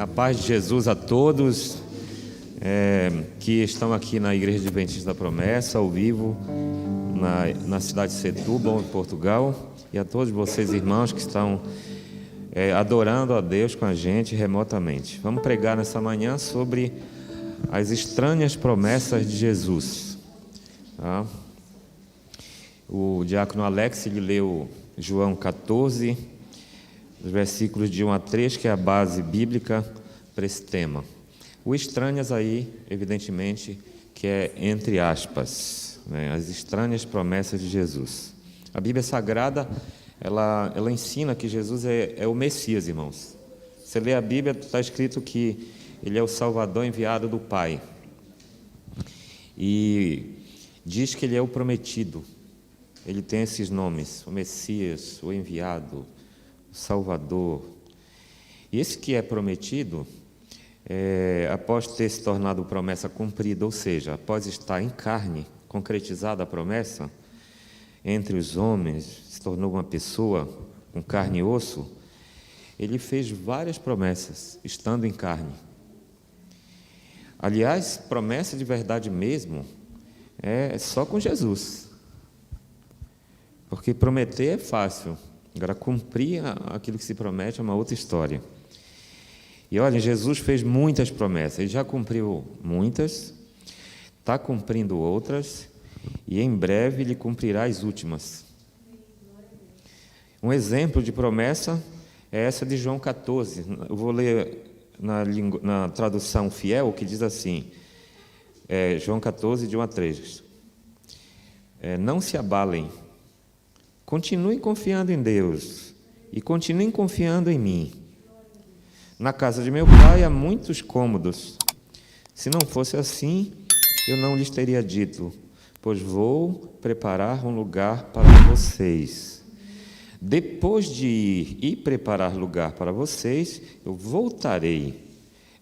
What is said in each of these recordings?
A paz de Jesus a todos que estão aqui na Igreja Adventista da Promessa, ao vivo, na cidade de Setúbal, em Portugal, e a todos vocês, irmãos, que estão adorando a Deus com a gente remotamente. Vamos pregar nessa manhã sobre as estranhas promessas de Jesus. Tá? O diácono Alex, ele leu João 14, os versículos de 1 a 3, que é a base bíblica para esse tema. O estranhas aí, evidentemente, que é entre aspas, né, as estranhas promessas de Jesus. A Bíblia Sagrada, ela ensina que Jesus é o Messias, irmãos. Você lê a Bíblia, está escrito que Ele é o Salvador enviado do Pai. E diz que Ele é o prometido. Ele tem esses nomes, o Messias, o enviado, o Salvador. E esse que é prometido, após ter se tornado promessa cumprida, ou seja, após estar em carne, concretizada a promessa, entre os homens, se tornou uma pessoa com carne e osso, ele fez várias promessas, estando em carne. Aliás, promessa de verdade mesmo é só com Jesus. Porque prometer é fácil, agora cumprir aquilo que se promete é uma outra história. E olha, Jesus fez muitas promessas, Ele já cumpriu muitas, está cumprindo outras, e em breve Ele cumprirá as últimas. Um exemplo de promessa é essa de João 14, eu vou ler na tradução fiel, que diz assim, João 14, de 1 a 3. Não se abalem, continuem confiando em Deus e continuem confiando em mim. Na casa de meu pai há muitos cômodos. Se não fosse assim, eu não lhes teria dito, pois vou preparar um lugar para vocês. Depois de ir e preparar lugar para vocês, eu voltarei.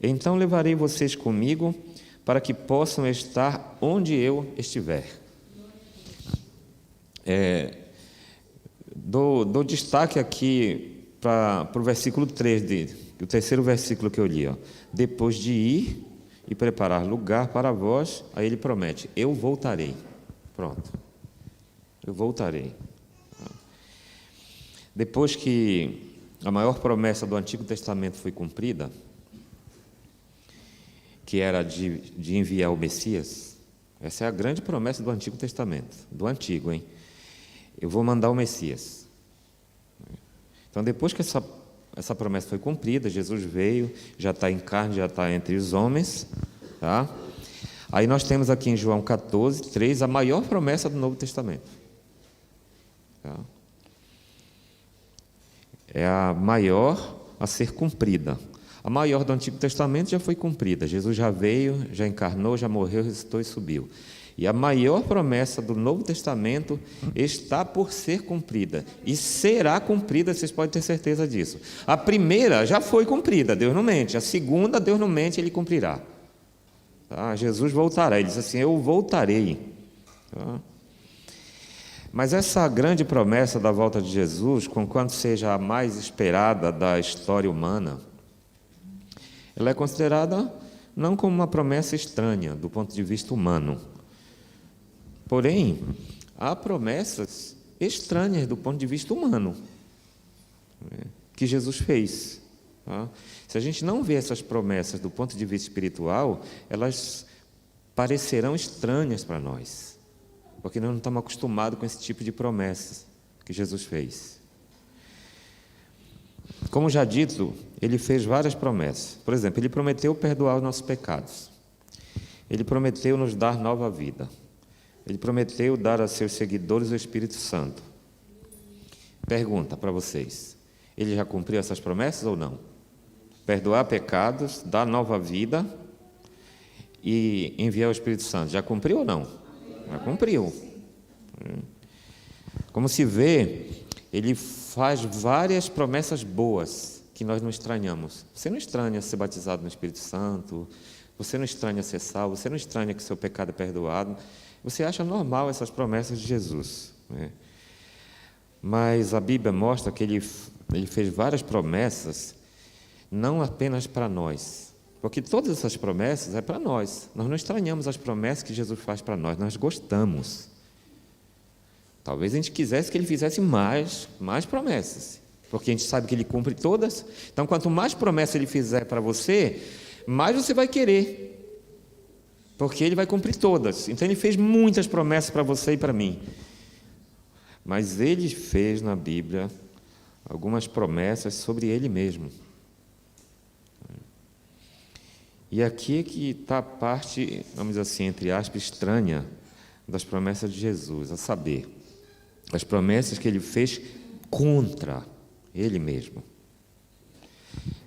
Então levarei vocês comigo para que possam estar onde eu estiver. Dou destaque aqui para o versículo 3, o terceiro versículo que eu li. Depois de ir e preparar lugar para vós, aí ele promete, eu voltarei. Pronto, eu voltarei. Depois que a maior promessa do Antigo Testamento foi cumprida, que era de enviar o Messias, essa é a grande promessa do Antigo Testamento, do Antigo, hein? Eu vou mandar o Messias. Então, depois que essa promessa foi cumprida, Jesus veio, já está em carne, já está entre os homens, tá? Aí nós temos aqui em João 14, 3, a maior promessa do Novo Testamento. Tá? É a maior a ser cumprida. A maior do Antigo Testamento já foi cumprida. Jesus já veio, já encarnou, já morreu, ressuscitou e subiu. E a maior promessa do Novo Testamento está por ser cumprida. E será cumprida, vocês podem ter certeza disso. A primeira já foi cumprida, Deus não mente. A segunda, Deus não mente, Ele cumprirá. Tá? Jesus voltará. Ele diz assim, eu voltarei. Tá? Mas essa grande promessa da volta de Jesus, conquanto seja a mais esperada da história humana, ela é considerada não como uma promessa estranha do ponto de vista humano. Porém, há promessas estranhas do ponto de vista humano, que Jesus fez. Tá? Se a gente não vê essas promessas do ponto de vista espiritual, elas parecerão estranhas para nós, porque nós não estamos acostumados com esse tipo de promessas que Jesus fez. Como já dito, Ele fez várias promessas. Por exemplo, Ele prometeu perdoar os nossos pecados. Ele prometeu nos dar nova vida. Ele prometeu dar a seus seguidores o Espírito Santo. Pergunta para vocês, Ele já cumpriu essas promessas ou não? Perdoar pecados, dar nova vida e enviar o Espírito Santo. Já cumpriu ou não? Já cumpriu. Como se vê, Ele faz várias promessas boas que nós não estranhamos. Você não estranha ser batizado no Espírito Santo, você não estranha ser salvo, você não estranha que seu pecado é perdoado. Você acha normal essas promessas de Jesus, né? Mas a Bíblia mostra que ele fez várias promessas não apenas para nós, porque todas essas promessas é para nós. Nós não estranhamos as promessas que Jesus faz para nós gostamos. Talvez a gente quisesse que Ele fizesse mais promessas, porque a gente sabe que Ele cumpre todas. Então, quanto mais promessas Ele fizer para você, mais você vai querer, porque Ele vai cumprir todas. Então, Ele fez muitas promessas para você e para mim, mas Ele fez na Bíblia algumas promessas sobre Ele mesmo. E aqui é que está a parte, vamos dizer assim, entre aspas, estranha das promessas de Jesus, a saber, as promessas que Ele fez contra Ele mesmo.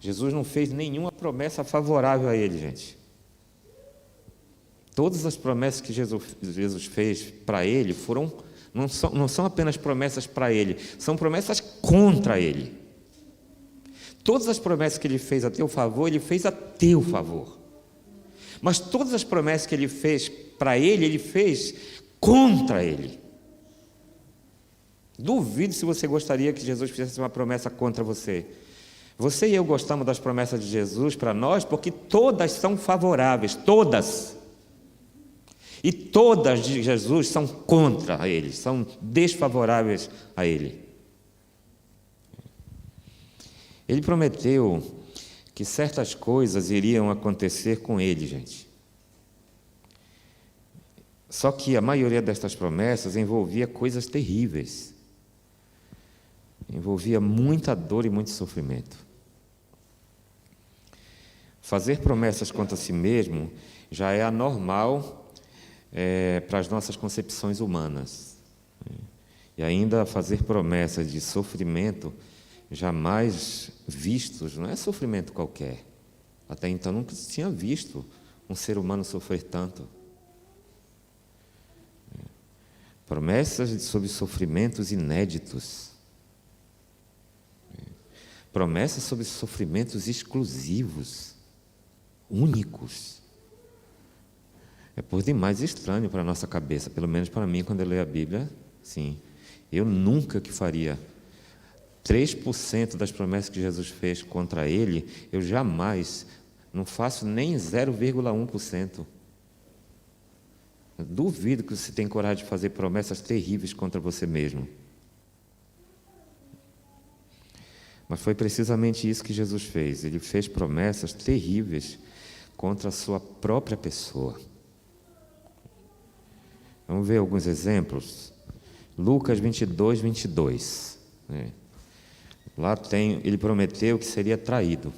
Jesus não fez nenhuma promessa favorável a Ele, gente. Todas as promessas que Jesus fez para Ele não são apenas promessas para Ele, são promessas contra Ele. Todas as promessas que Ele fez a teu favor, Ele fez a teu favor. Mas todas as promessas que Ele fez para Ele fez contra Ele. Duvido se você gostaria que Jesus fizesse uma promessa contra você. Você e eu gostamos das promessas de Jesus para nós, porque todas são favoráveis, todas. E todas de Jesus são contra Ele, são desfavoráveis a Ele. Ele prometeu que certas coisas iriam acontecer com Ele, gente. Só que a maioria destas promessas envolvia coisas terríveis. Envolvia muita dor e muito sofrimento. Fazer promessas contra si mesmo já é anormal para as nossas concepções humanas. E ainda fazer promessas de sofrimento jamais vistos, não é sofrimento qualquer. Até então nunca se tinha visto um ser humano sofrer tanto. Promessas sobre sofrimentos inéditos. Promessas sobre sofrimentos exclusivos, únicos. É por demais estranho para a nossa cabeça, pelo menos para mim, quando eu leio a Bíblia, sim. Eu nunca que faria 3% das promessas que Jesus fez contra Ele, eu jamais, não faço nem 0,1%. Duvido que você tenha coragem de fazer promessas terríveis contra você mesmo. Mas foi precisamente isso que Jesus fez. Ele fez promessas terríveis contra a sua própria pessoa. Vamos ver alguns exemplos. Lucas 22, 22. Lá ele prometeu que seria traído.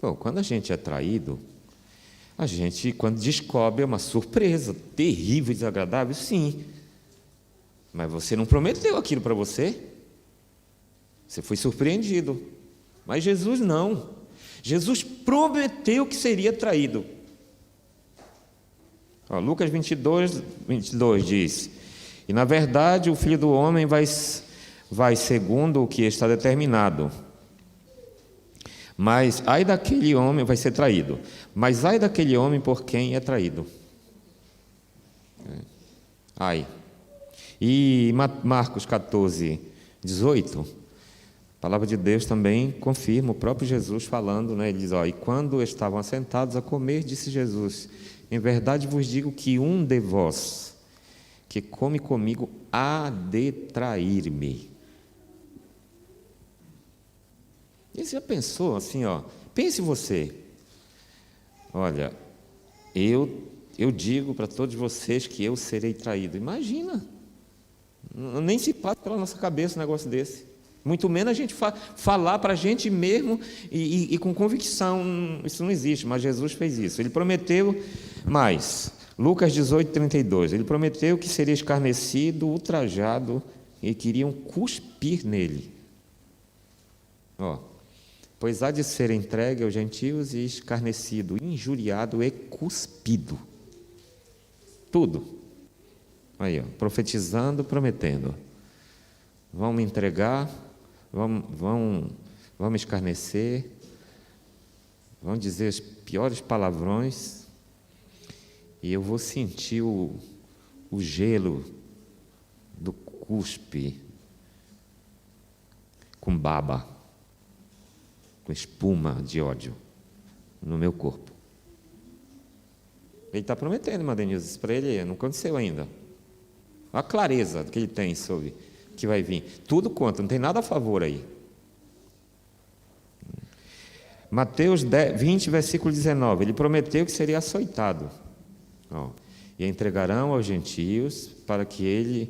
Bom, quando a gente é traído, a gente, quando descobre, é uma surpresa terrível e desagradável, sim. Mas você não prometeu aquilo para você. Você foi surpreendido. Mas Jesus não. Jesus prometeu que seria traído. Lucas 22, 22 diz: e na verdade o Filho do Homem vai segundo o que está determinado. Mas ai daquele homem, vai ser traído. Mas ai daquele homem por quem é traído. Ai. E Marcos 14, 18, a palavra de Deus também confirma, o próprio Jesus falando, ele diz, e quando estavam assentados a comer, disse Jesus, em verdade vos digo que um de vós que come comigo há de trair-me. E você já pensou assim, pense você, olha, eu digo para todos vocês que eu serei traído. Imagina, nem se passa pela nossa cabeça um negócio desse. Muito menos a gente falar para a gente mesmo e com convicção. Isso não existe, mas Jesus fez isso. Ele prometeu mais. Lucas 18, 32. Ele prometeu que seria escarnecido, ultrajado e queriam cuspir nele. Pois há de ser entregue aos gentios e escarnecido, injuriado e cuspido. Tudo. Aí, profetizando, prometendo. Vão me entregar, vão me escarnecer, vão dizer os piores palavrões, e eu vou sentir o gelo do cuspe com baba. com espuma de ódio no meu corpo. Ele está prometendo, irmã Denilson, isso para ele não aconteceu ainda. A clareza que ele tem sobre o que vai vir. Tudo contra, não tem nada a favor aí. Mateus 20, versículo 19. Ele prometeu que seria açoitado. E entregarão aos gentios para que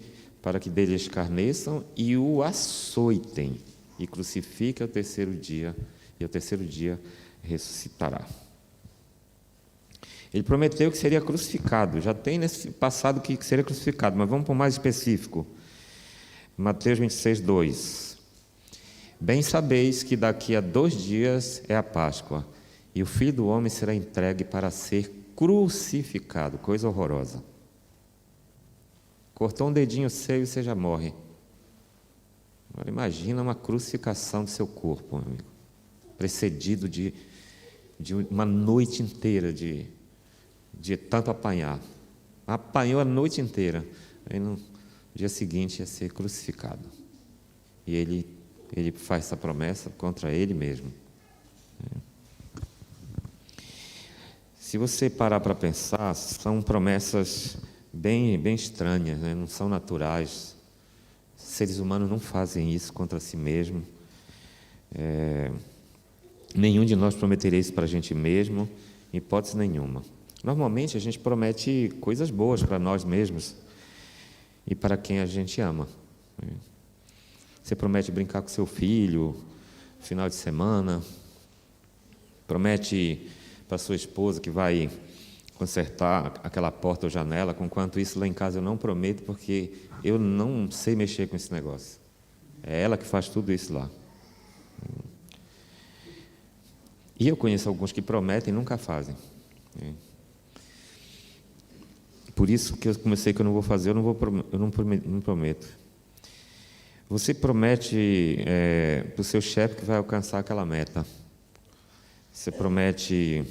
dele escarneçam e o açoitem e crucifiquem ao terceiro dia, e ao terceiro dia ressuscitará. Ele prometeu que seria crucificado, já tem nesse passado que seria crucificado, mas vamos para o mais específico. Mateus 26, 2. Bem sabeis que daqui a 2 dias é a Páscoa, e o Filho do Homem será entregue para ser crucificado, coisa horrorosa. Cortou um dedinho seu e você já morre. Agora imagina uma crucificação do seu corpo, meu amigo, precedido de uma noite inteira de tanto apanhar. Apanhou a noite inteira. Aí no dia seguinte ia ser crucificado. E ele faz essa promessa contra ele mesmo. Se você parar para pensar, são promessas bem estranhas, né? Não são naturais. Seres humanos não fazem isso contra si mesmo. Nenhum de nós prometeria isso para a gente mesmo, em hipótese nenhuma. Normalmente a gente promete coisas boas para nós mesmos e para quem a gente ama. Você promete brincar com seu filho no final de semana, promete para sua esposa que vai consertar aquela porta ou janela, enquanto isso lá em casa eu não prometo, porque eu não sei mexer com esse negócio. É ela que faz tudo isso lá. E eu conheço alguns que prometem e nunca fazem. Por isso que eu comecei que eu não vou fazer, eu não prometo. Você promete para o seu chefe que vai alcançar aquela meta. Você promete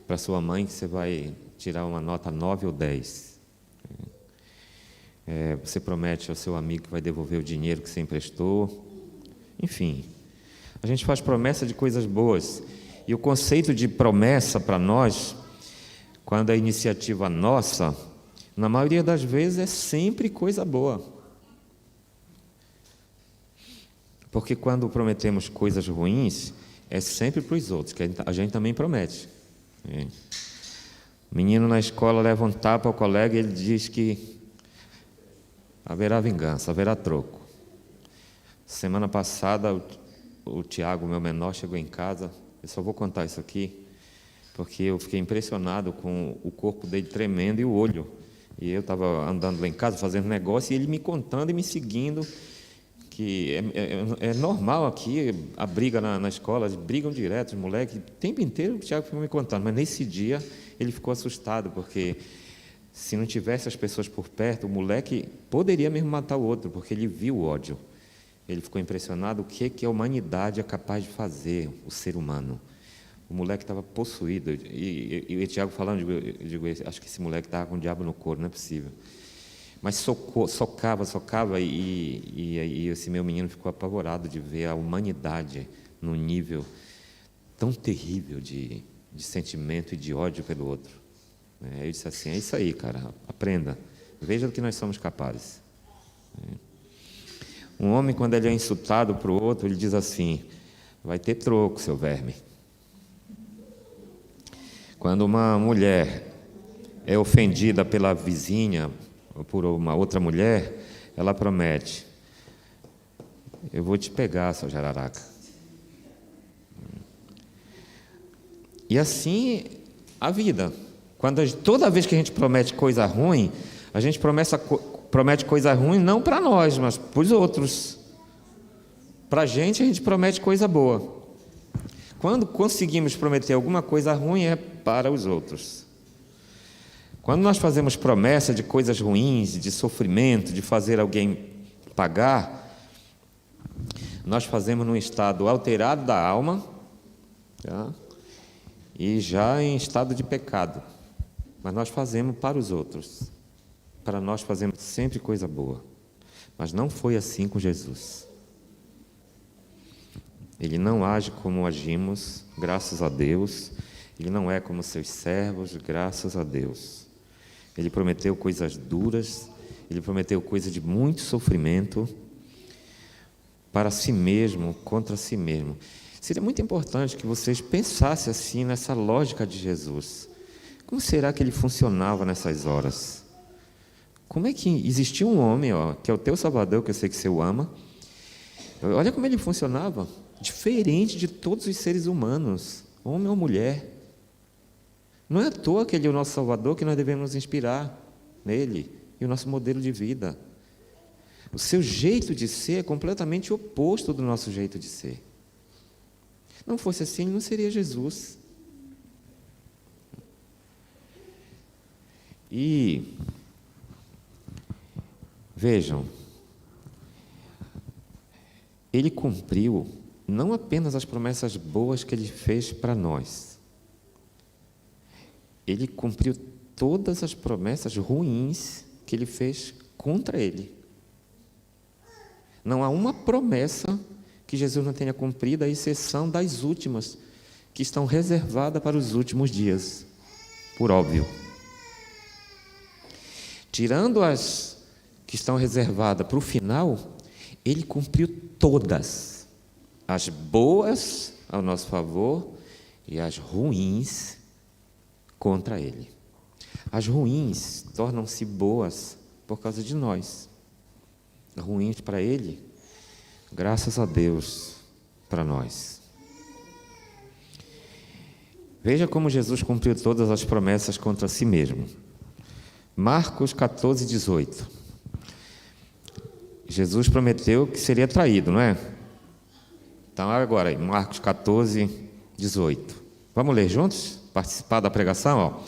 para sua mãe que você vai tirar uma nota 9 ou 10. Você promete ao seu amigo que vai devolver o dinheiro que você emprestou. Enfim, a gente faz promessa de coisas boas. E o conceito de promessa para nós, quando é iniciativa nossa, na maioria das vezes é sempre coisa boa. Porque quando prometemos coisas ruins, é sempre para os outros, que a gente também promete. O menino na escola leva um tapa ao colega e ele diz que haverá vingança, haverá troco. Semana passada, o Tiago, meu menor, chegou em casa. Eu só vou contar isso aqui, porque eu fiquei impressionado com o corpo dele tremendo e o olho. E eu estava andando lá em casa, fazendo negócio, e ele me contando e me seguindo, que é normal aqui a briga na escola, eles brigam direto, os moleques, o tempo inteiro o Tiago ficou me contando, mas nesse dia ele ficou assustado, porque se não tivesse as pessoas por perto, o moleque poderia mesmo matar o outro, porque ele viu o ódio. Ele ficou impressionado o que a humanidade é capaz de fazer, o ser humano. O moleque estava possuído, e o Tiago falando, eu digo, acho que esse moleque estava com o diabo no couro, não é possível. Mas socava, e esse meu menino ficou apavorado de ver a humanidade num nível tão terrível de sentimento e de ódio pelo outro. Eu disse assim, é isso aí, cara, aprenda, veja do que nós somos capazes. Um homem, quando ele é insultado para o outro, ele diz assim, vai ter troco, seu verme. Quando uma mulher é ofendida pela vizinha ou por uma outra mulher, ela promete, eu vou te pegar, seu jararaca. E assim a vida. Toda vez que a gente promete coisa ruim, a gente promete coisa ruim não para nós, mas para os outros. Para a gente promete coisa boa. Quando conseguimos prometer alguma coisa ruim, é para os outros. Quando nós fazemos promessa de coisas ruins, de sofrimento, de fazer alguém pagar, nós fazemos num estado alterado da alma, tá? E já em estado de pecado. Mas nós fazemos para os outros. Para nós fazemos sempre coisa boa. Mas não foi assim com Jesus. Ele não age como agimos, graças a Deus. Ele não é como seus servos, graças a Deus. Ele prometeu coisas duras, ele prometeu coisas de muito sofrimento para si mesmo, contra si mesmo. Seria muito importante que vocês pensassem assim nessa lógica de Jesus. Como será que ele funcionava nessas horas? Como é que existia um homem, que é o teu Salvador, que eu sei que você o ama? Olha como ele funcionava, diferente de todos os seres humanos, homem ou mulher. Não é à toa que ele é o nosso Salvador, que nós devemos nos inspirar nele e o nosso modelo de vida. O seu jeito de ser é completamente oposto do nosso jeito de ser. Não fosse assim, ele não seria Jesus. E vejam, ele cumpriu não apenas as promessas boas que ele fez para nós, ele cumpriu todas as promessas ruins que ele fez contra ele. Não há uma promessa que Jesus não tenha cumprido, à exceção das últimas, que estão reservadas para os últimos dias, por óbvio. Tirando as que estão reservadas para o final, ele cumpriu todas, as boas ao nosso favor e as ruins contra ele. As ruins tornam-se boas por causa de nós. Ruins para ele, graças a Deus, para nós. Veja como Jesus cumpriu todas as promessas contra si mesmo. Marcos 14, 18. Jesus prometeu que seria traído, não é? Então, agora, em Marcos 14, 18. Vamos ler juntos? Participar da pregação?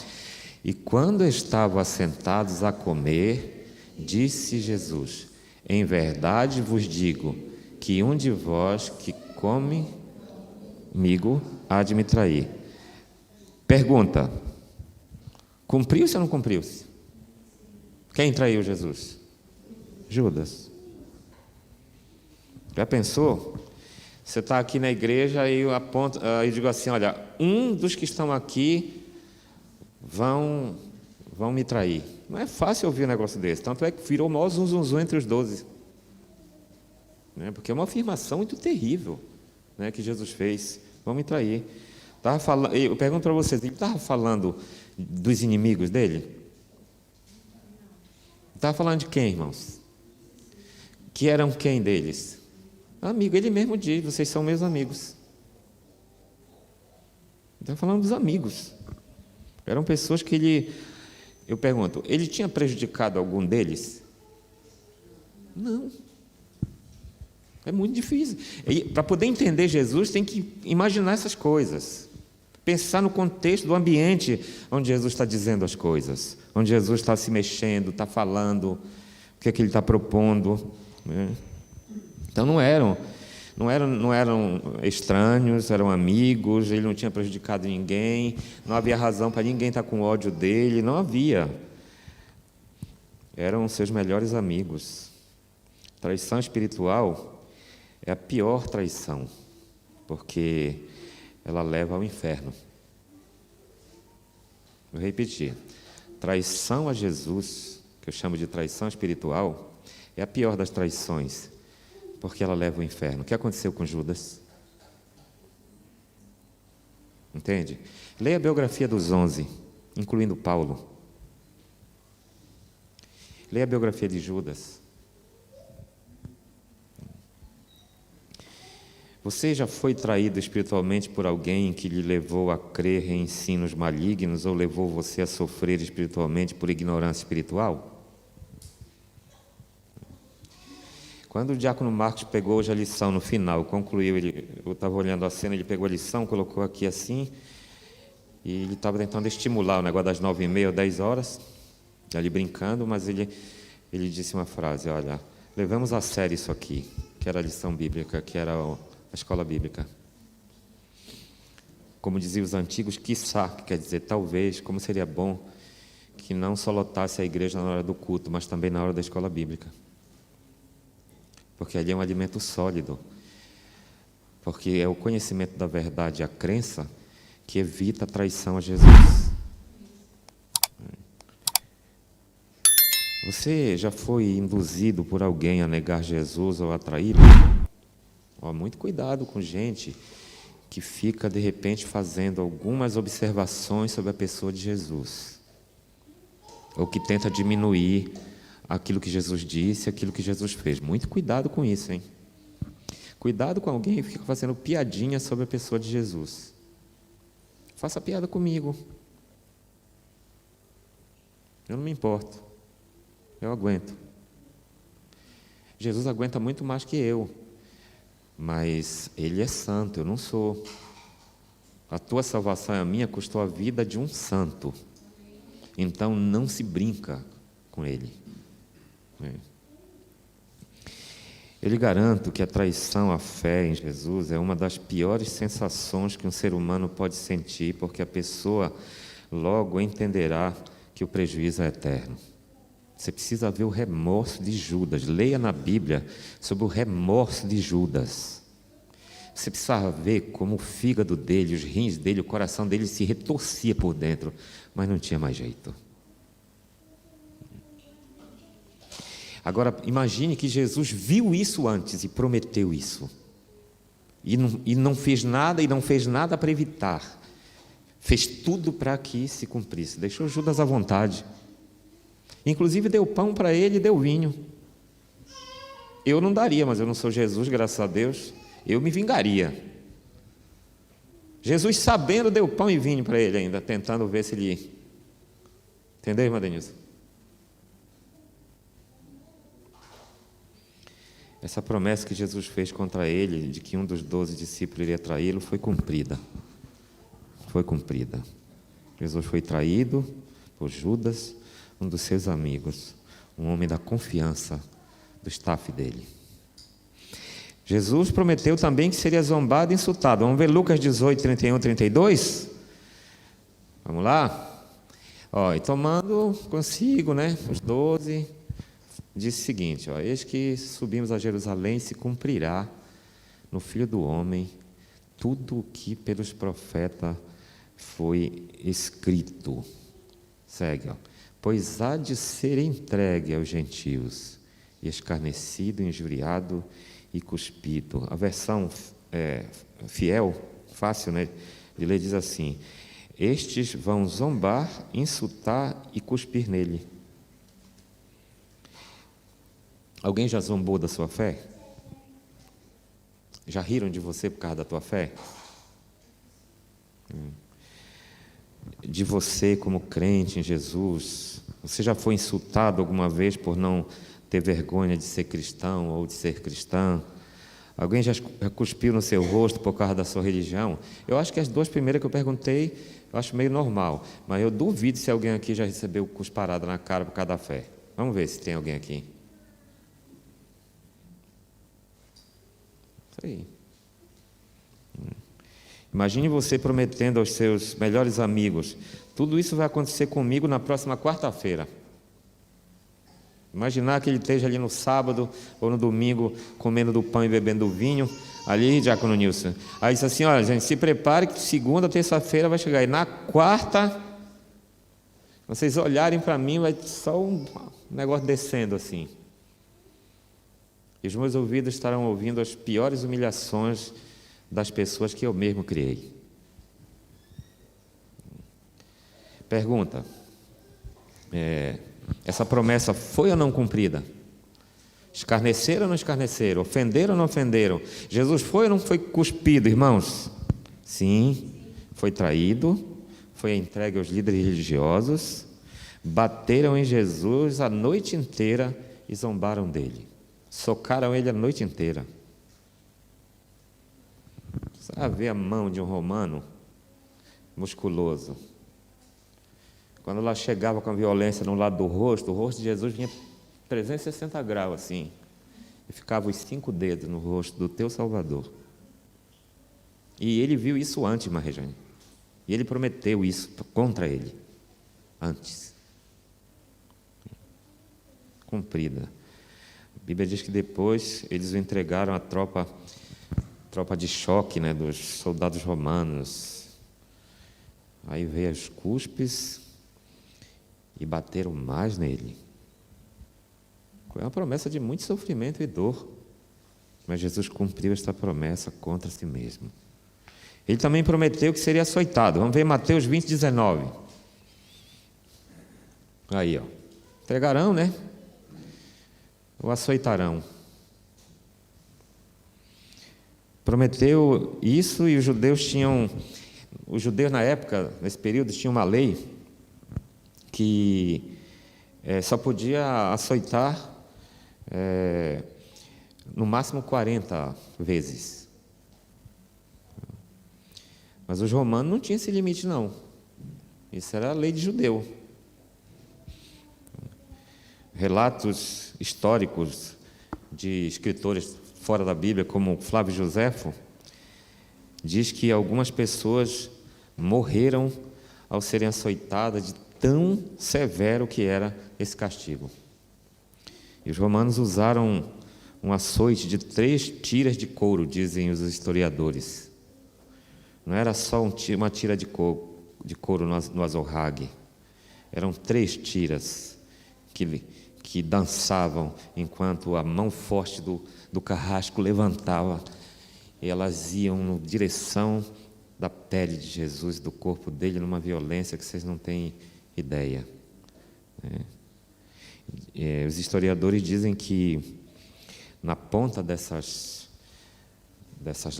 E quando estavam assentados a comer, disse Jesus: em verdade vos digo que um de vós que come comigo há de me trair. Pergunta: cumpriu-se ou não cumpriu-se? Quem traiu Jesus? Judas. Já pensou? Você está aqui na igreja e eu digo assim: olha, um dos que estão aqui vão me trair. Não é fácil ouvir um negócio desse, tanto é que virou o maior zum entre os 12. Porque é uma afirmação muito terrível, que Jesus fez: vão me trair. Eu pergunto para vocês, ele estava falando dos inimigos dele? Estava falando de quem, irmãos? Que eram quem deles? Amigo, ele mesmo diz: vocês são meus amigos. Estava falando dos amigos. Eram pessoas que eu pergunto, ele tinha prejudicado algum deles? Não. É muito difícil. Para poder entender Jesus, tem que imaginar essas coisas. Pensar no contexto do ambiente onde Jesus está dizendo as coisas, onde Jesus está se mexendo, está falando, o que é que ele está propondo. Então não eram estranhos, eram amigos, ele não tinha prejudicado ninguém, não havia razão para ninguém estar com ódio dele, não havia. Eram seus melhores amigos. Traição espiritual é a pior traição, porque ela leva ao inferno. Vou repetir: traição a Jesus, que eu chamo de traição espiritual, é a pior das traições, porque ela leva ao inferno. O que aconteceu com Judas? Entende? Leia a biografia dos 11, incluindo Paulo. Leia a biografia de Judas. Você já foi traído espiritualmente por alguém que lhe levou a crer em ensinos malignos ou levou você a sofrer espiritualmente por ignorância espiritual? Quando o diácono Marcos pegou hoje a lição no final, concluiu, eu estava olhando a cena, ele pegou a lição, colocou aqui assim, e ele estava tentando estimular o negócio das 9h30 ou 10 horas, ali brincando, mas ele disse uma frase: olha, levamos a sério isso aqui, que era a lição bíblica, que era a escola bíblica. Como diziam os antigos, quiçá, que quer dizer talvez, como seria bom que não só lotasse a igreja na hora do culto, mas também na hora da escola bíblica. Porque ali é um alimento sólido. Porque é o conhecimento da verdade e a crença que evita a traição a Jesus. Você já foi induzido por alguém a negar Jesus ou a traí-lo? Muito cuidado com gente que fica, de repente, fazendo algumas observações sobre a pessoa de Jesus, ou que tenta diminuir aquilo que Jesus disse, aquilo que Jesus fez. Muito cuidado com isso, hein? Cuidado com alguém que fica fazendo piadinha sobre a pessoa de Jesus. Faça piada comigo. Eu não me importo. Eu aguento. Jesus aguenta muito mais que eu. Mas Ele é santo, eu não sou. A tua salvação e a minha custou a vida de um santo. Então não se brinca com Ele. Eu lhe garanto que a traição à fé em Jesus é uma das piores sensações que um ser humano pode sentir, porque a pessoa logo entenderá que o prejuízo é eterno. Você precisa ver o remorso de Judas. Leia na Bíblia sobre o remorso de Judas. Você precisa ver como o fígado dele, os rins dele, o coração dele se retorcia por dentro, mas não tinha mais jeito. Agora, imagine que Jesus viu isso antes e prometeu isso. E não fez nada para evitar. Fez tudo para que se cumprisse. Deixou Judas à vontade. Inclusive deu pão para ele e deu vinho. Eu não daria, mas eu não sou Jesus, graças a Deus. Eu me vingaria. Jesus, sabendo, deu pão e vinho para ele ainda, tentando ver se ele... Entendeu, irmã Denilson? Essa promessa que Jesus fez contra ele, de que um dos 12 discípulos iria traí-lo, foi cumprida. Foi cumprida. Jesus foi traído por Judas, um dos seus amigos, um homem da confiança do staff dele. Jesus prometeu também que seria zombado e insultado. Vamos ver Lucas 18, 31, 32? Vamos lá? E tomando consigo, os 12, disse o seguinte, eis que subimos a Jerusalém e se cumprirá no Filho do Homem tudo o que pelos profetas foi escrito. Segue, pois há de ser entregue aos gentios, e escarnecido, injuriado e cuspido. A versão fiel, fácil, de ler, diz assim: estes vão zombar, insultar e cuspir nele. Alguém já zombou da sua fé? Já riram de você por causa da tua fé? De você como crente em Jesus? Você já foi insultado alguma vez por não ter vergonha de ser cristão ou de ser cristã? Alguém já cuspiu no seu rosto por causa da sua religião? Eu acho que as duas primeiras que eu perguntei, eu acho meio normal, mas eu duvido se alguém aqui já recebeu cusparada na cara por causa da fé. Vamos ver se tem alguém aqui. Isso aí. Imagine você prometendo aos seus melhores amigos: tudo isso vai acontecer comigo na próxima quarta-feira. Imaginar que ele esteja ali no sábado ou no domingo comendo do pão e bebendo do vinho, ali, Diácono Nilson. Aí diz assim: olha, gente, se prepare que segunda, terça-feira vai chegar. E na quarta, vocês olharem para mim, vai só um negócio descendo assim. E os meus ouvidos estarão ouvindo as piores humilhações das pessoas que eu mesmo criei. Pergunta: essa promessa foi ou não cumprida? Escarneceram ou não escarneceram? Ofenderam ou não ofenderam? Jesus foi ou não foi cuspido, irmãos? Sim, foi traído, foi entregue aos líderes religiosos, bateram em Jesus a noite inteira e zombaram dele. Socaram ele a noite inteira. Você vai ver a mão de um romano musculoso. Quando ela chegava com a violência no lado do rosto, o rosto de Jesus vinha 360 graus assim. E ficava os 5 dedos no rosto do teu Salvador. E ele viu isso antes, irmã Regiane. E ele prometeu isso contra ele. Antes. Cumprida. A Bíblia diz que depois eles o entregaram à tropa tropa de choque, né, dos soldados romanos. Aí veio as cuspes e bateram mais nele. Foi uma promessa de muito sofrimento e dor, mas Jesus cumpriu esta promessa contra si mesmo. Ele também prometeu que seria açoitado. Vamos ver Mateus 20, 19. Aí, ó. Entregarão, né? Ou açoitarão. Prometeu isso, e os judeus na época, nesse período, tinham uma lei que só podia açoitar no máximo 40 vezes. Mas os romanos não tinham esse limite, não. Isso era a lei de judeu. Relatos históricos de escritores fora da Bíblia, como Flávio Joséfo, diz que algumas pessoas morreram ao serem açoitadas, de tão severo que era esse castigo. E os romanos usaram um açoite de 3 tiras de couro, dizem os historiadores. Não era só uma tira de couro no azorrague. Eram 3 tiras que dançavam enquanto a mão forte do carrasco levantava, e elas iam na direção da pele de Jesus, do corpo dele, numa violência que vocês não têm ideia. Os historiadores dizem que na ponta dessas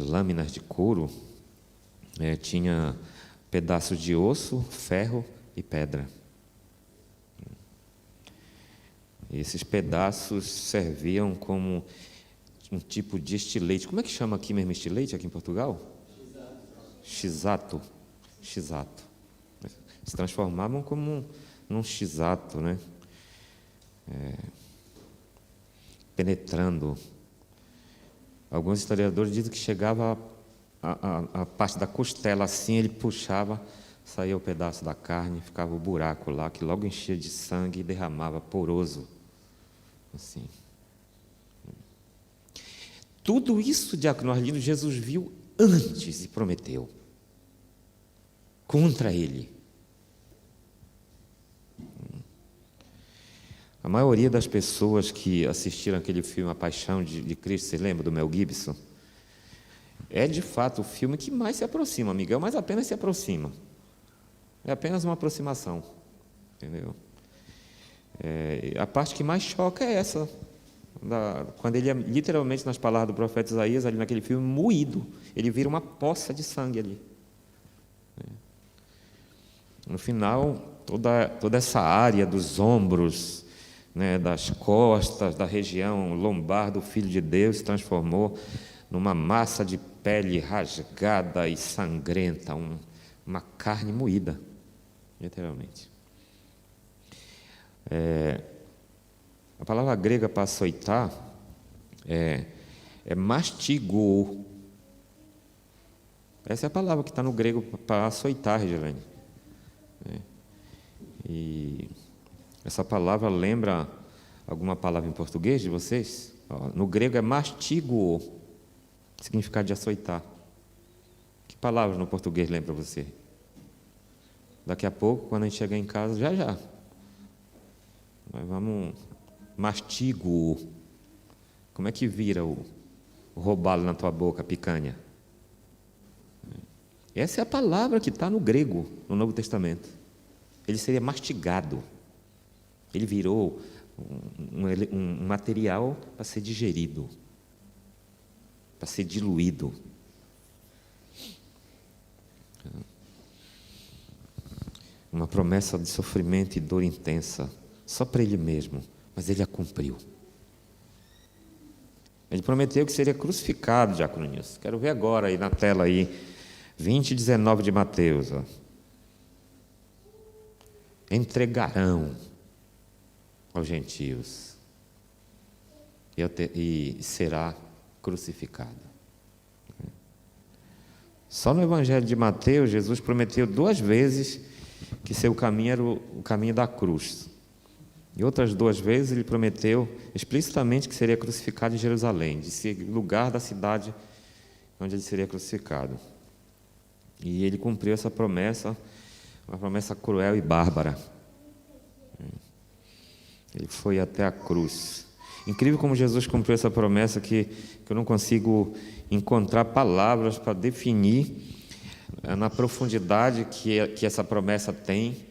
lâminas de couro tinha pedaços de osso, ferro e pedra. E esses pedaços serviam como um tipo de estilete. Como é que chama aqui mesmo estilete, aqui em Portugal? Chisato. Chisato. Se transformavam como num chisato, né? Penetrando. Alguns historiadores dizem que chegava a parte da costela assim, ele puxava, saía o pedaço da carne, ficava o buraco lá, que logo enchia de sangue e derramava poroso. Assim. Tudo isso, diácono Arlindo, Jesus viu antes e prometeu contra ele. A maioria das pessoas que assistiram aquele filme A Paixão de Cristo, você lembra do Mel Gibson? É de fato o filme que mais se aproxima, Miguel, mas apenas se aproxima. É apenas uma aproximação, entendeu? A parte que mais choca é essa, quando ele é literalmente, nas palavras do profeta Isaías, ali naquele filme, moído, ele vira uma poça de sangue ali. No final, toda essa área dos ombros, né, das costas, da região lombar do Filho de Deus, se transformou numa massa de pele rasgada e sangrenta, uma carne moída, literalmente. A palavra grega para açoitar é mastigo. Essa é a palavra que está no grego para açoitar, Regilene. E essa palavra lembra alguma palavra em português de vocês? No grego é mastigo, significado de açoitar. Que palavra no português lembra você? Daqui a pouco, quando a gente chegar em casa, já. Nós vamos mastigo. Como é que vira o robalo na tua boca, picanha? Essa é a palavra que está no grego, no Novo Testamento. Ele seria mastigado. Ele virou um material para ser digerido, para ser diluído. Uma promessa de sofrimento e dor intensa, só para ele mesmo, mas ele a cumpriu. Ele prometeu que seria crucificado, diácono Nilson. Quero ver agora aí na tela aí, 20, 19 de Mateus. Entregarão aos gentios e será crucificado. Só no Evangelho de Mateus, Jesus prometeu 2 vezes que seu caminho era o caminho da cruz. E outras 2 vezes ele prometeu explicitamente que seria crucificado em Jerusalém, desse lugar da cidade onde ele seria crucificado. E ele cumpriu essa promessa, uma promessa cruel e bárbara. Ele foi até a cruz. Incrível como Jesus cumpriu essa promessa que eu não consigo encontrar palavras para definir na profundidade que essa promessa tem,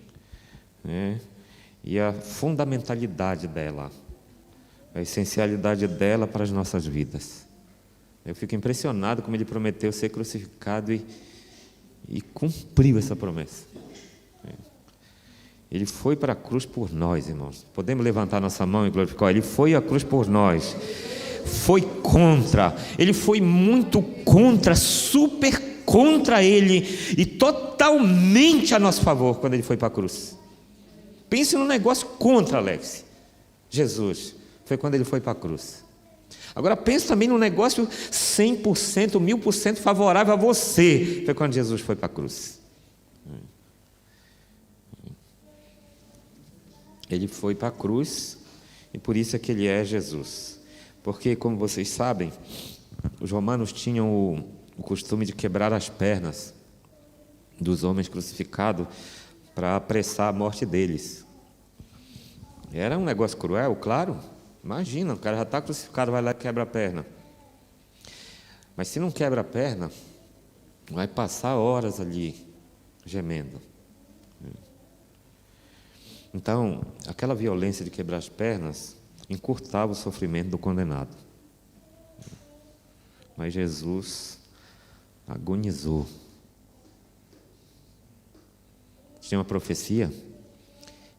né? E a fundamentalidade dela, a essencialidade dela para as nossas vidas. Eu fico impressionado como ele prometeu ser crucificado e cumpriu essa promessa. Ele foi para a cruz por nós, irmãos. Podemos levantar nossa mão e glorificar? Ele foi à cruz por nós. Foi contra. Ele foi muito contra, super contra ele e totalmente a nosso favor quando ele foi para a cruz. Pense num negócio contra, Alex. Jesus. Foi quando ele foi para a cruz. Agora pense também num negócio 100%, 1000% favorável a você. Foi quando Jesus foi para a cruz. Ele foi para a cruz e por isso é que ele é Jesus. Porque, como vocês sabem, os romanos tinham o costume de quebrar as pernas dos homens crucificados para apressar a morte deles. Era um negócio cruel, claro. Imagina, o cara já está crucificado, vai lá e quebra a perna. Mas se não quebra a perna, vai passar horas ali gemendo. Então, aquela violência de quebrar as pernas encurtava o sofrimento do condenado. Mas Jesus agonizou. Tinha uma profecia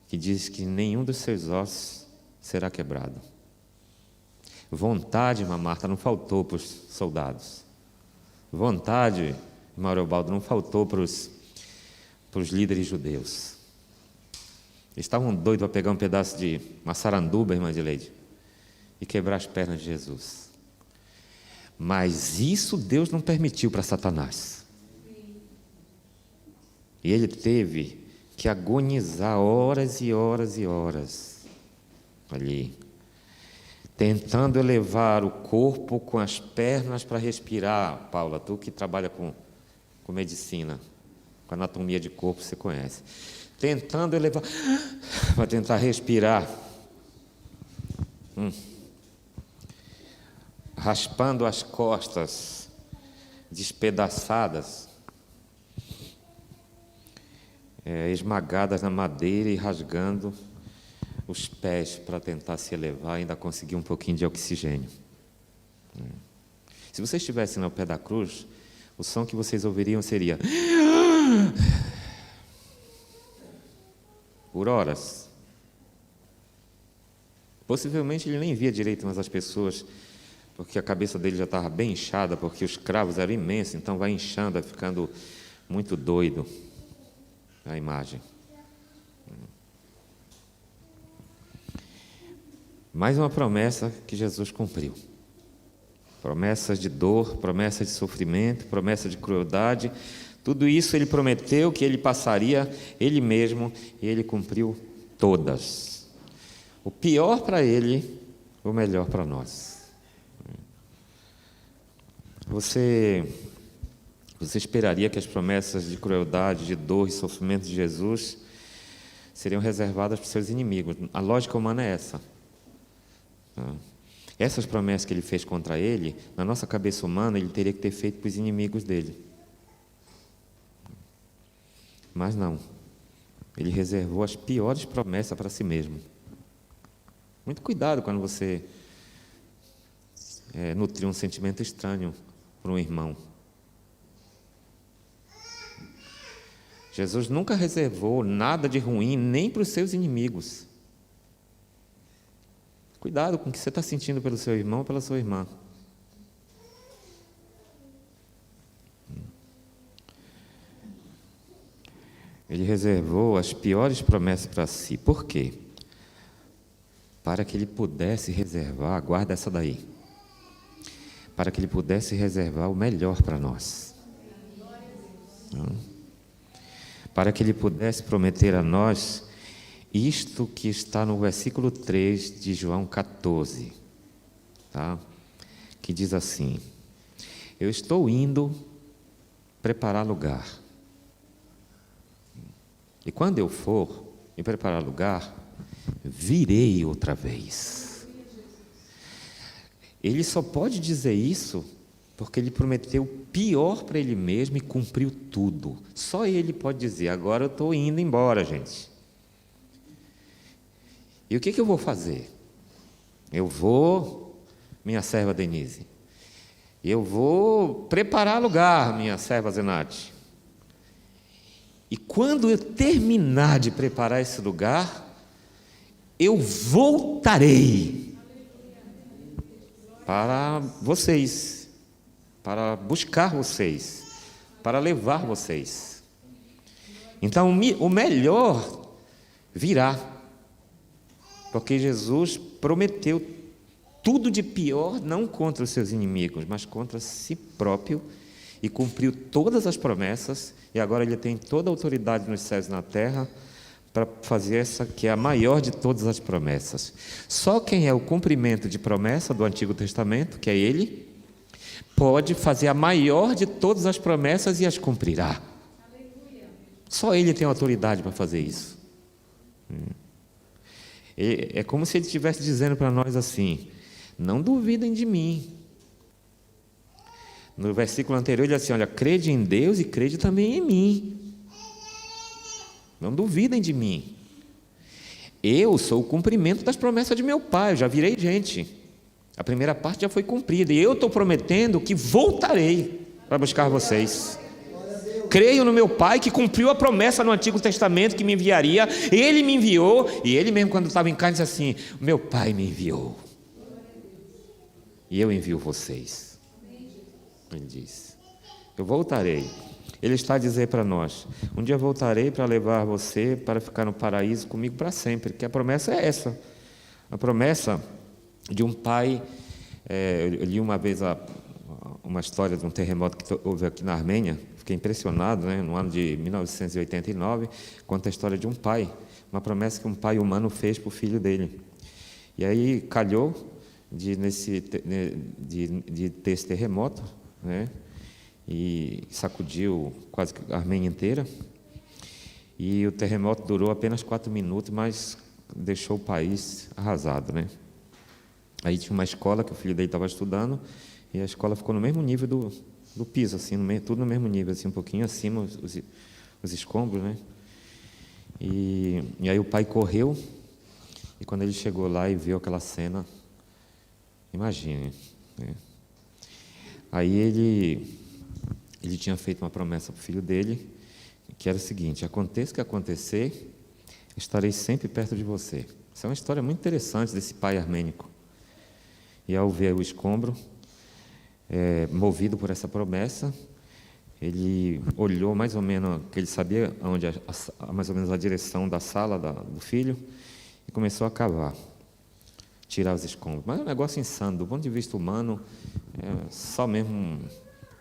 que diz que nenhum dos seus ossos será quebrado. Vontade, irmã Marta, não faltou para os soldados. Vontade, irmão Arobaldo, não faltou para os líderes judeus. Eles estavam doidos para pegar um pedaço de uma saranduba, irmã Dileide, e quebrar as pernas de Jesus. Mas isso Deus não permitiu para Satanás. E ele teve que agonizar horas e horas e horas ali, tentando elevar o corpo com as pernas para respirar. Paula, tu que trabalha com medicina, com anatomia de corpo, você conhece. Tentando elevar, para tentar respirar, raspando as costas, despedaçadas, esmagadas na madeira e rasgando os pés para tentar se elevar e ainda conseguir um pouquinho de oxigênio. Se vocês estivessem no pé da cruz, o som que vocês ouviriam seria por horas. Possivelmente ele nem via direito mais as pessoas, porque a cabeça dele já estava bem inchada, porque os cravos eram imensos, então vai inchando, vai ficando muito doido a imagem. Mais uma promessa que Jesus cumpriu. Promessas de dor, promessas de sofrimento, promessa de crueldade. Tudo isso ele prometeu que ele passaria ele mesmo e ele cumpriu todas. O pior para ele, o melhor para nós. Você esperaria que as promessas de crueldade, de dor e sofrimento de Jesus seriam reservadas para os seus inimigos. A lógica humana é essa. Essas promessas que ele fez contra ele, na nossa cabeça humana, ele teria que ter feito para os inimigos dele. Mas não, ele reservou as piores promessas para si mesmo. Muito cuidado quando você nutrir um sentimento estranho por um irmão. Jesus nunca reservou nada de ruim nem para os seus inimigos. Cuidado com o que você está sentindo pelo seu irmão ou pela sua irmã. Ele reservou as piores promessas para si. Por quê? Para que ele pudesse reservar, guarda essa daí, para que ele pudesse reservar o melhor para nós. Para que ele pudesse prometer a nós isto que está no versículo 3 de João 14, tá? Que diz assim: Eu estou indo preparar lugar. E quando eu for e preparar lugar, virei outra vez. Ele só pode dizer isso porque ele prometeu o pior para ele mesmo e cumpriu tudo. Só ele pode dizer: agora eu estou indo embora, gente. E o que eu vou fazer? Eu vou, minha serva Denise, eu vou preparar lugar, minha serva Zenate. E quando eu terminar de preparar esse lugar, eu voltarei para vocês, para buscar vocês, para levar vocês. Então, o melhor virá, porque Jesus prometeu tudo de pior, não contra os seus inimigos, mas contra si próprio, e cumpriu todas as promessas, e agora ele tem toda a autoridade nos céus e na terra para fazer essa que é a maior de todas as promessas. Só quem é o cumprimento de promessa do Antigo Testamento, que é ele, pode fazer a maior de todas as promessas e as cumprirá. Só ele tem autoridade para fazer isso. É como se ele estivesse dizendo para nós assim: não duvidem de mim. No versículo anterior ele diz assim: olha, crede em Deus e crede também em mim. Não duvidem de mim. Eu sou o cumprimento das promessas de meu Pai. Eu já virei gente. A primeira parte já foi cumprida. E eu estou prometendo que voltarei para buscar vocês. Creio no meu Pai que cumpriu a promessa no Antigo Testamento que me enviaria. Ele me enviou. E ele mesmo, quando estava em casa, disse assim: meu Pai me enviou. E eu envio vocês. Ele diz: eu voltarei. Ele está a dizer para nós: um dia voltarei para levar você para ficar no paraíso comigo para sempre. Que a promessa é essa. A promessa de um pai. Eu li uma vez uma história de um terremoto que houve aqui na Armênia. Fiquei impressionado, né? No ano de 1989, conta a história de um pai. Uma promessa que um pai humano fez para o filho dele. E aí calhou de ter esse terremoto, né? E sacudiu quase a Armênia inteira. E o terremoto durou apenas 4 minutos, mas deixou o país arrasado, né? Aí tinha uma escola que o filho dele estava estudando, e a escola ficou no mesmo nível do piso, assim, tudo no mesmo nível, assim, um pouquinho acima os escombros, né? E aí o pai correu, e quando ele chegou lá e viu aquela cena, imagine, né? Aí ele tinha feito uma promessa para o filho dele, que era o seguinte: aconteça o que acontecer, estarei sempre perto de você. Essa é uma história muito interessante desse pai armênico. E ao ver o escombro, movido por essa promessa, ele olhou mais ou menos, que ele sabia onde mais ou menos a direção da sala do filho, e começou a cavar, tirar os escombros. Mas é um negócio insano, do ponto de vista humano, só mesmo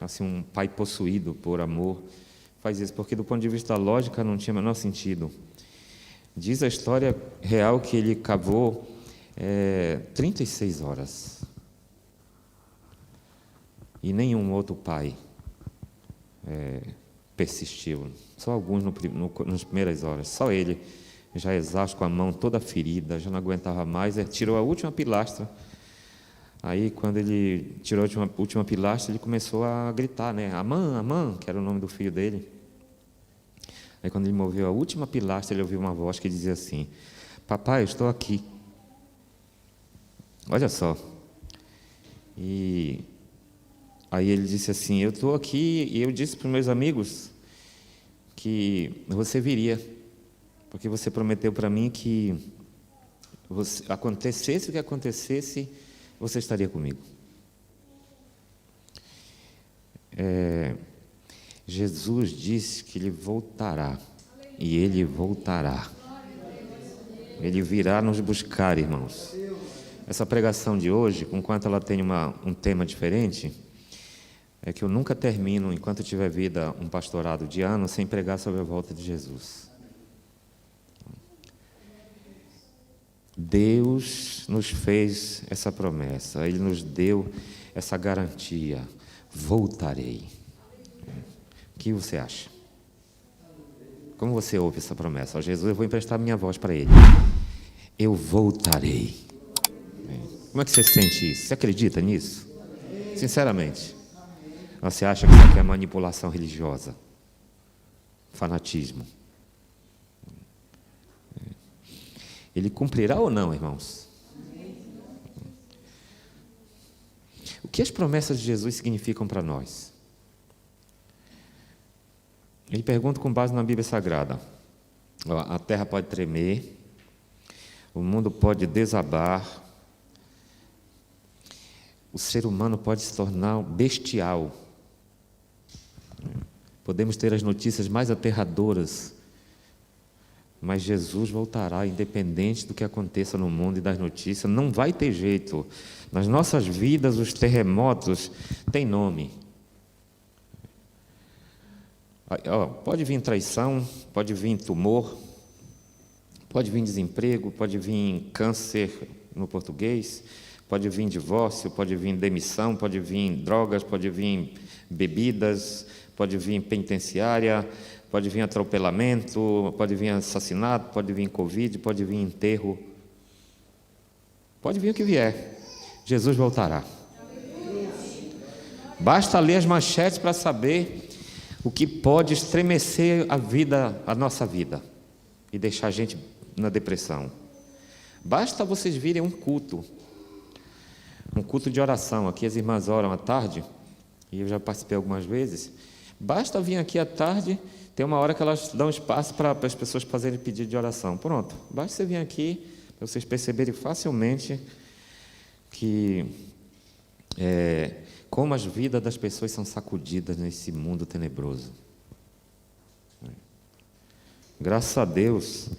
assim, um pai possuído por amor faz isso, porque do ponto de vista da lógica não tinha o menor sentido. Diz a história real que ele cavou 36 horas. E nenhum outro pai persistiu. Só alguns nas primeiras horas. Só ele, já exausto, com a mão toda ferida, já não aguentava mais, tirou a última pilastra. Aí, quando ele tirou a última pilastra, ele começou a gritar, né? Amã, Amã, que era o nome do filho dele. Aí, quando ele moveu a última pilastra, ele ouviu uma voz que dizia assim: papai, eu estou aqui. Olha só. E aí ele disse assim: eu estou aqui, e eu disse para os meus amigos que você viria, porque você prometeu para mim que acontecesse o que acontecesse, você estaria comigo. Jesus disse que Ele voltará, e Ele voltará. Ele virá nos buscar, irmãos. Essa pregação de hoje, enquanto ela tem um tema diferente, é que eu nunca termino, enquanto eu tiver vida, um pastorado de ano, sem pregar sobre a volta de Jesus. Deus nos fez essa promessa, Ele nos deu essa garantia. voltarei. O que você acha? Como você ouve essa promessa? Ó, Jesus, eu vou emprestar minha voz para ele. Eu voltarei. Como é que você sente isso? Você acredita nisso? Sinceramente. Ou você acha que isso aqui é manipulação religiosa? Fanatismo? Ele cumprirá ou não, irmãos? O que as promessas de Jesus significam para nós? Ele pergunta com base na Bíblia Sagrada. A terra pode tremer, o mundo pode desabar, o ser humano pode se tornar bestial. Podemos ter as notícias mais aterradoras, mas Jesus voltará, independente do que aconteça no mundo e das notícias. Não vai ter jeito. Nas nossas vidas, os terremotos têm nome. Pode vir traição, pode vir tumor, pode vir desemprego, pode vir câncer no português, pode vir divórcio, pode vir demissão, pode vir drogas, pode vir bebidas, pode vir penitenciária, pode vir atropelamento, pode vir assassinato, pode vir Covid, pode vir enterro. Pode vir o que vier. Jesus voltará. Basta ler as manchetes para saber o que pode estremecer a nossa vida e deixar a gente na depressão. Basta vocês virem um culto de oração. Aqui as irmãs oram à tarde, e eu já participei algumas vezes. Basta vir aqui à tarde, tem uma hora que elas dão espaço para as pessoas fazerem pedido de oração. Pronto, basta você vir aqui, para vocês perceberem facilmente que como as vidas das pessoas são sacudidas nesse mundo tenebroso. Graças a Deus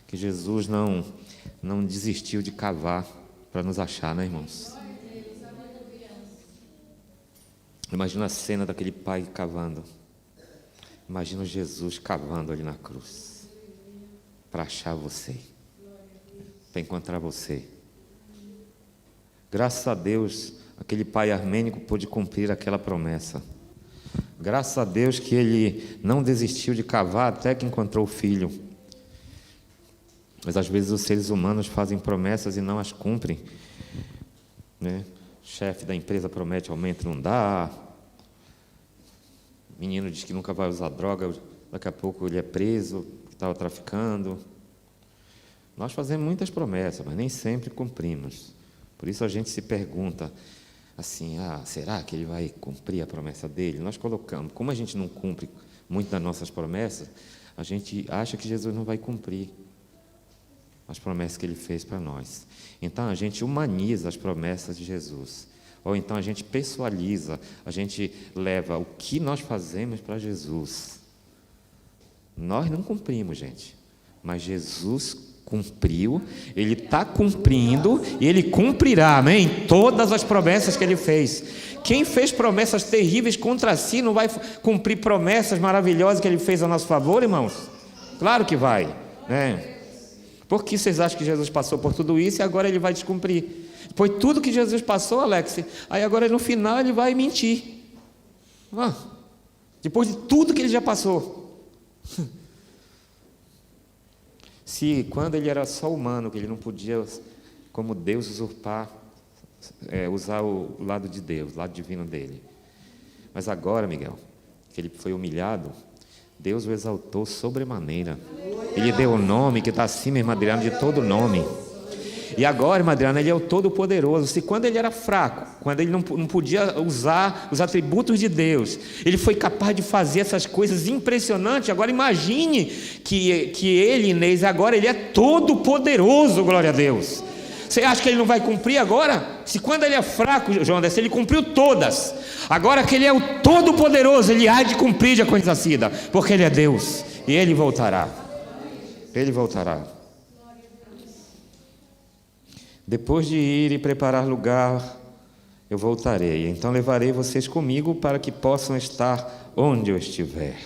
que Jesus não desistiu de cavar para nos achar, né, irmãos? Imagina a cena daquele pai cavando. Imagina Jesus cavando ali na cruz para achar você, para encontrar você. Graças a Deus, aquele pai armênico pôde cumprir aquela promessa. Graças a Deus que ele não desistiu de cavar até que encontrou o filho. Mas às vezes os seres humanos fazem promessas e não as cumprem, né? O chefe da empresa promete aumento, não dá. O menino diz que nunca vai usar droga, daqui a pouco ele é preso, estava traficando. Nós fazemos muitas promessas, mas nem sempre cumprimos. Por isso a gente se pergunta assim, será que ele vai cumprir a promessa dele? Nós colocamos, como a gente não cumpre muito das nossas promessas, a gente acha que Jesus não vai cumprir as promessas que ele fez para nós. Então a gente humaniza as promessas de Jesus. Ou então a gente pessoaliza, a gente leva o que nós fazemos para Jesus. Nós não cumprimos, gente, mas Jesus cumpriu, Ele está cumprindo e Ele cumprirá, amém? Todas as promessas que Ele fez. Quem fez promessas terríveis contra si não vai cumprir promessas maravilhosas que Ele fez a nosso favor, irmãos? Claro que vai, né? Por que vocês acham que Jesus passou por tudo isso e agora Ele vai descumprir? Foi tudo que Jesus passou, Alex, aí agora no final Ele vai mentir. Depois de tudo que Ele já passou. Se quando Ele era só humano, que Ele não podia, como Deus, usar o lado de Deus, o lado divino dEle. Mas agora, Miguel, que Ele foi humilhado, Deus o exaltou sobremaneira. Ele deu o nome que está acima, irmã Adriana, de todo nome. E agora, irmã Adriana, Ele é o Todo-Poderoso. Se quando Ele era fraco, quando Ele não podia usar os atributos de Deus, Ele foi capaz de fazer essas coisas impressionantes. Agora imagine que Ele, Inês, agora Ele é Todo-Poderoso, glória a Deus. Você acha que Ele não vai cumprir agora? Se quando Ele é fraco, João André, Ele cumpriu todas. Agora que Ele é o Todo-Poderoso, Ele há de cumprir, já conhecida, porque Ele é Deus. E Ele voltará. Ele voltará. Depois de ir e preparar lugar, eu voltarei. Então levarei vocês comigo para que possam estar onde eu estiver.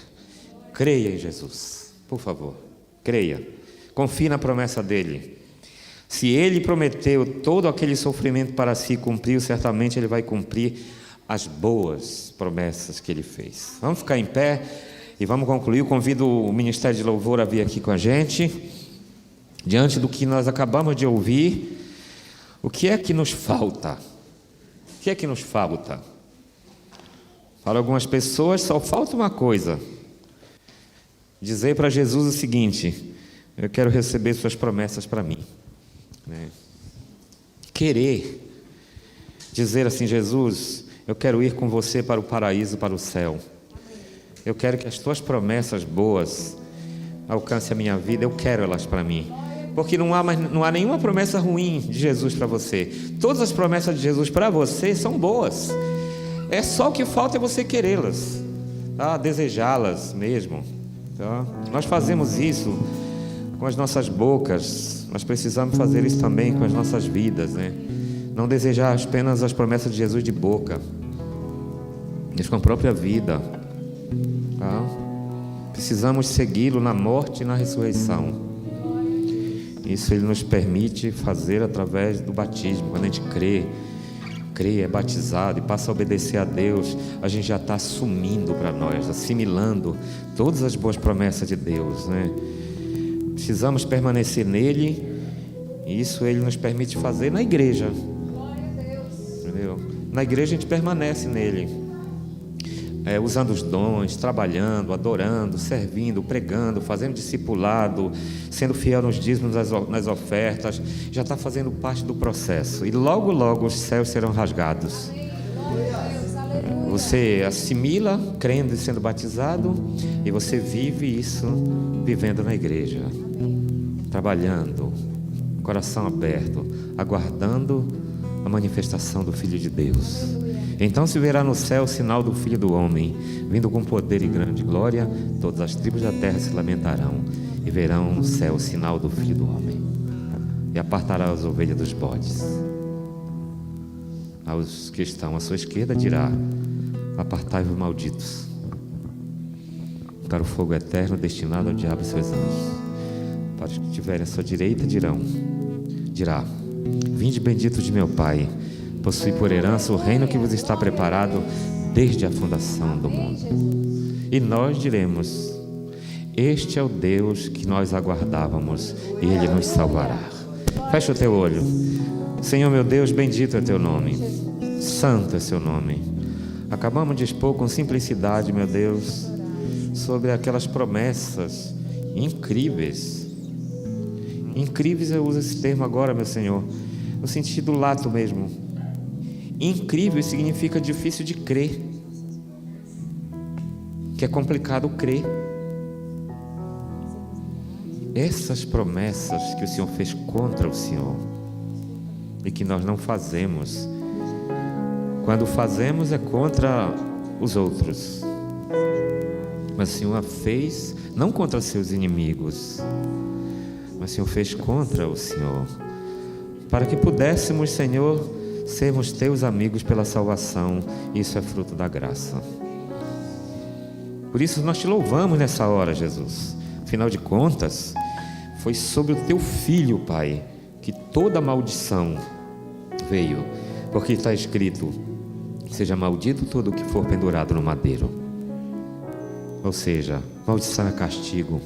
Creia em Jesus, por favor. Creia. Confie na promessa dEle. Se Ele prometeu todo aquele sofrimento para si, cumpriu, certamente Ele vai cumprir as boas promessas que Ele fez. Vamos ficar em pé e vamos concluir. Eu convido o Ministério de Louvor a vir aqui com a gente. Diante do que nós acabamos de ouvir, o que é que nos falta? O que é que nos falta? Para algumas pessoas só falta uma coisa: dizer para Jesus o seguinte: eu quero receber suas promessas para mim, né? Querer dizer assim: Jesus, eu quero ir com você para o paraíso, para o céu. Eu quero que as tuas promessas boas alcancem a minha vida. Eu quero elas para mim, porque não há nenhuma promessa ruim de Jesus para você. Todas as promessas de Jesus para você são boas. É só o que falta é você querê-las, tá? Desejá-las mesmo, tá? Nós fazemos isso com as nossas bocas, nós precisamos fazer isso também com as nossas vidas, né? Não desejar apenas as promessas de Jesus de boca, mas com a própria vida, tá? Precisamos segui-lo na morte e na ressurreição. Isso Ele nos permite fazer através do batismo. Quando a gente crê, é batizado e passa a obedecer a Deus, a gente já está assumindo para nós, assimilando todas as boas promessas de Deus, né? Precisamos permanecer nele, e isso Ele nos permite fazer na igreja. Entendeu? Na igreja a gente permanece nele, usando os dons, trabalhando, adorando, servindo, pregando, fazendo discipulado, sendo fiel nos dízimos, nas ofertas. Já está fazendo parte do processo, e logo logo os céus serão rasgados. Você assimila crendo e sendo batizado, e você vive isso vivendo na igreja, trabalhando, coração aberto, aguardando a manifestação do Filho de Deus. Então se verá no céu o sinal do Filho do Homem, vindo com poder e grande glória. Todas as tribos da terra se lamentarão, e verão no céu o sinal do Filho do Homem, e apartará as ovelhas dos bodes. Aos que estão à sua esquerda dirá: apartai-vos, malditos, para o fogo eterno destinado ao diabo e seus anjos. Para os que estiverem à sua direita dirá: vinde bendito de meu Pai, possui por herança o reino que vos está preparado desde a fundação do mundo. E nós diremos: este é o Deus que nós aguardávamos, e Ele nos salvará. Fecha o teu olho. Senhor meu Deus, bendito é teu nome, santo é seu nome. Acabamos de expor com simplicidade, meu Deus, sobre aquelas promessas incríveis. Incríveis, eu uso esse termo agora, meu Senhor, no sentido lato mesmo. Incrível significa difícil de crer, que é complicado crer. Essas promessas que o Senhor fez contra o Senhor, e que nós não fazemos. Quando fazemos é contra os outros, mas o Senhor a fez não contra seus inimigos, mas o Senhor fez contra o Senhor, para que pudéssemos, Senhor, sermos teus amigos pela salvação. Isso é fruto da graça. Por isso nós te louvamos nessa hora, Jesus. Afinal de contas, foi sobre o teu Filho, Pai, que toda maldição veio, porque está escrito: seja maldito todo o que for pendurado no madeiro. Ou seja, maldição é castigo.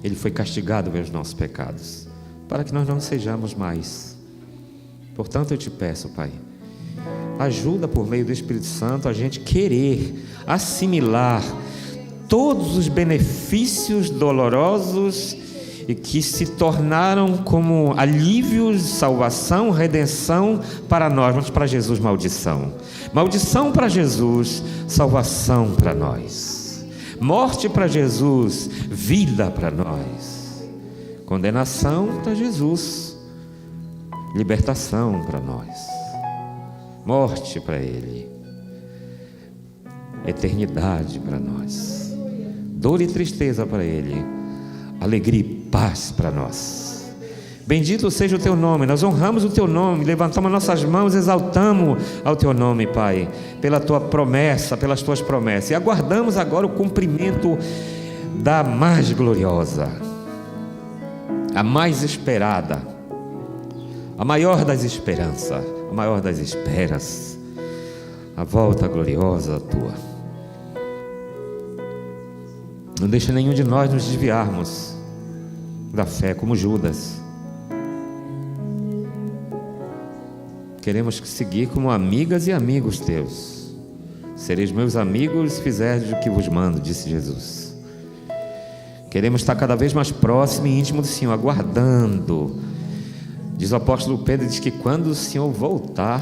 Ele foi castigado pelos nossos pecados, para que nós não sejamos mais. Portanto, eu te peço, Pai, ajuda por meio do Espírito Santo a gente querer assimilar todos os benefícios dolorosos e que se tornaram como alívios, salvação, redenção para nós, mas para Jesus maldição. Maldição para Jesus, salvação para nós. Morte para Jesus, vida para nós. Condenação para Jesus, libertação para nós. Morte para Ele, eternidade para nós. Dor e tristeza para Ele, alegria e paz para nós. Bendito seja o teu nome. Nós honramos o teu nome, levantamos nossas mãos, exaltamos ao teu nome, Pai, pela tua promessa, pelas tuas promessas, e aguardamos agora o cumprimento da mais gloriosa, a mais esperada, a maior das esperanças, a maior das esperas, a volta gloriosa tua. Não deixa nenhum de nós nos desviarmos da fé como Judas. Queremos seguir como amigas e amigos teus. Sereis meus amigos se fizerdes o que vos mando, disse Jesus. Queremos estar cada vez mais próximo e íntimo do Senhor, aguardando. Diz o apóstolo Pedro, diz que quando o Senhor voltar,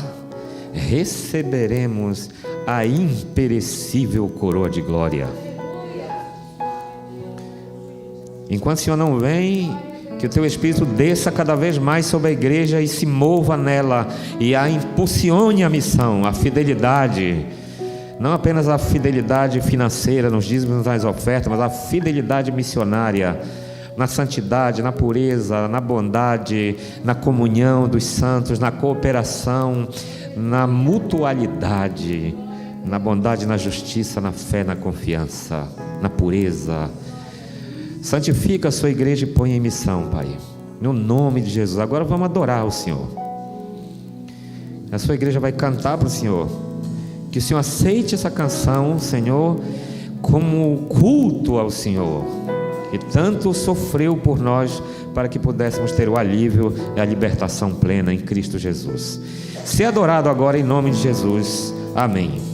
receberemos a imperecível coroa de glória. Enquanto o Senhor não vem, que o teu Espírito desça cada vez mais sobre a igreja e se mova nela e a impulsione a missão, a fidelidade, não apenas a fidelidade financeira nos dízimos, nas ofertas, mas a fidelidade missionária, na santidade, na pureza, na bondade, na comunhão dos santos, na cooperação, na mutualidade, na bondade, na justiça, na fé, na confiança, na pureza. Santifica a sua igreja e põe em missão, Pai, no nome de Jesus. Agora vamos adorar o Senhor. A sua igreja vai cantar para o Senhor. Que o Senhor aceite essa canção, Senhor, como culto ao Senhor, que tanto sofreu por nós, para que pudéssemos ter o alívio e a libertação plena em Cristo Jesus. Ser adorado agora em nome de Jesus. Amém.